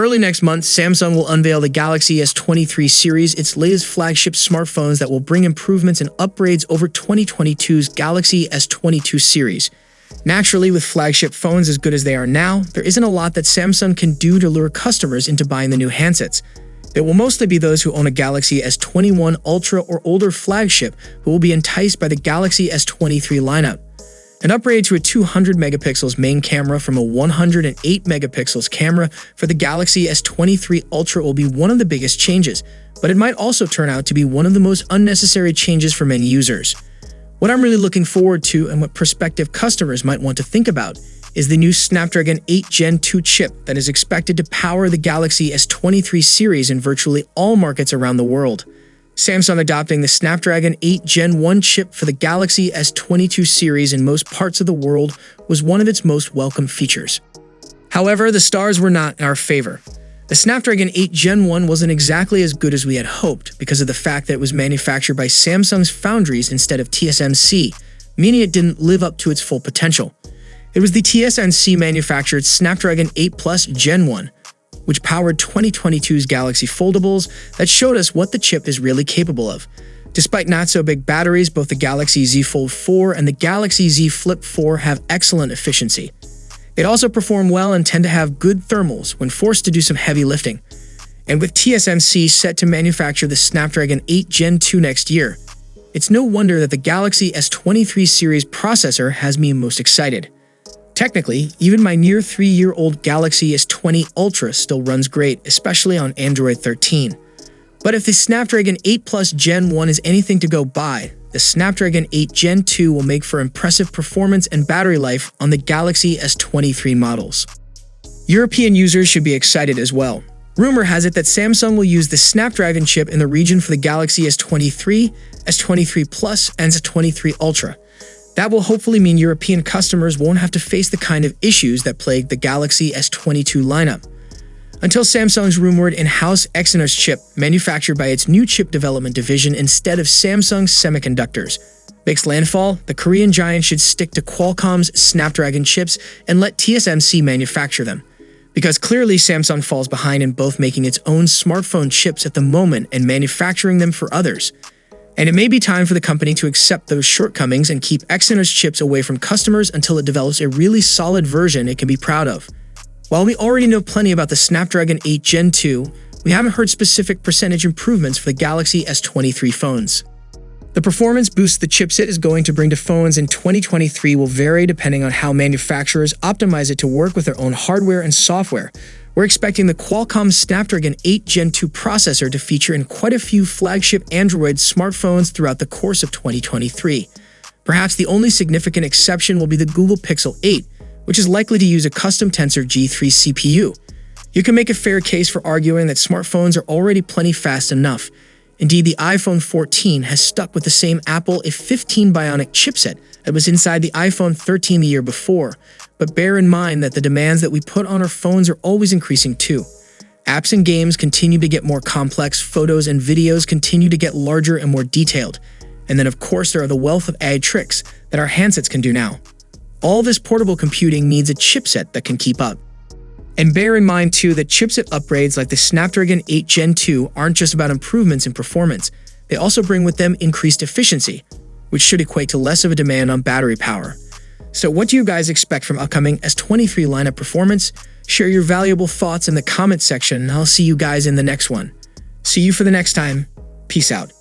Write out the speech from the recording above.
Early next month, Samsung will unveil the Galaxy S23 series, its latest flagship smartphones that will bring improvements and upgrades over 2022's Galaxy S22 series. Naturally, with flagship phones as good as they are now, there isn't a lot that Samsung can do to lure customers into buying the new handsets. It will mostly be those who own a Galaxy S21 Ultra or older flagship who will be enticed by the Galaxy S23 lineup. An upgrade to a 200 megapixels main camera from a 108 megapixels camera for the Galaxy S23 Ultra will be one of the biggest changes, but it might also turn out to be one of the most unnecessary changes for many users. What I'm really looking forward to and what prospective customers might want to think about is the new Snapdragon 8 Gen 2 chip that is expected to power the Galaxy S23 series in virtually all markets around the world. Samsung adopting the Snapdragon 8 Gen 1 chip for the Galaxy S22 series in most parts of the world was one of its most welcome features. However, the stars were not in our favor. The Snapdragon 8 Gen 1 wasn't exactly as good as we had hoped because of the fact that it was manufactured by Samsung's foundries instead of TSMC, meaning it didn't live up to its full potential. It was the TSMC-manufactured Snapdragon 8 Plus Gen 1, which powered 2022's Galaxy Foldables, that showed us what the chip is really capable of. Despite not-so-big batteries, both the Galaxy Z Fold 4 and the Galaxy Z Flip 4 have excellent efficiency. They'd also perform well and tend to have good thermals when forced to do some heavy lifting. And with TSMC set to manufacture the Snapdragon 8 Gen 2 next year, it's no wonder that the Galaxy S23 series processor has me most excited. Technically, even my near 3-year-old Galaxy S20 Ultra still runs great, especially on Android 13. But if the Snapdragon 8 Plus Gen 1 is anything to go by, the Snapdragon 8 Gen 2 will make for impressive performance and battery life on the Galaxy S23 models. European users should be excited as well. Rumor has it that Samsung will use the Snapdragon chip in the region for the Galaxy S23, S23 Plus, and S23 Ultra. That will hopefully mean European customers won't have to face the kind of issues that plagued the Galaxy S22 lineup. Until Samsung's rumored in-house Exynos chip, manufactured by its new chip development division instead of Samsung's semiconductors, makes landfall, the Korean giant should stick to Qualcomm's Snapdragon chips and let TSMC manufacture them. Because clearly Samsung falls behind in both making its own smartphone chips at the moment and manufacturing them for others. And it may be time for the company to accept those shortcomings and keep Exynos chips away from customers until it develops a really solid version it can be proud of. While we already know plenty about the Snapdragon 8 Gen 2, we haven't heard specific percentage improvements for the Galaxy S23 phones. The performance boost the chipset is going to bring to phones in 2023 will vary depending on how manufacturers optimize it to work with their own hardware and software. We're expecting the Qualcomm Snapdragon 8 Gen 2 processor to feature in quite a few flagship Android smartphones throughout the course of 2023. Perhaps the only significant exception will be the Google Pixel 8, which is likely to use a custom Tensor G3 CPU. You can make a fair case for arguing that smartphones are already plenty fast enough. Indeed, the iPhone 14 has stuck with the same Apple A15 Bionic chipset that was inside the iPhone 13 the year before. But bear in mind that the demands that we put on our phones are always increasing too. Apps and games continue to get more complex, photos and videos continue to get larger and more detailed. And then of course there are the wealth of AI tricks that our handsets can do now. All this portable computing needs a chipset that can keep up. And bear in mind too that chipset upgrades like the Snapdragon 8 Gen 2 aren't just about improvements in performance, they also bring with them increased efficiency, which should equate to less of a demand on battery power. So what do you guys expect from upcoming S23 lineup performance? Share your valuable thoughts in the comment section and I'll see you guys in the next one. See you for the next time. Peace out.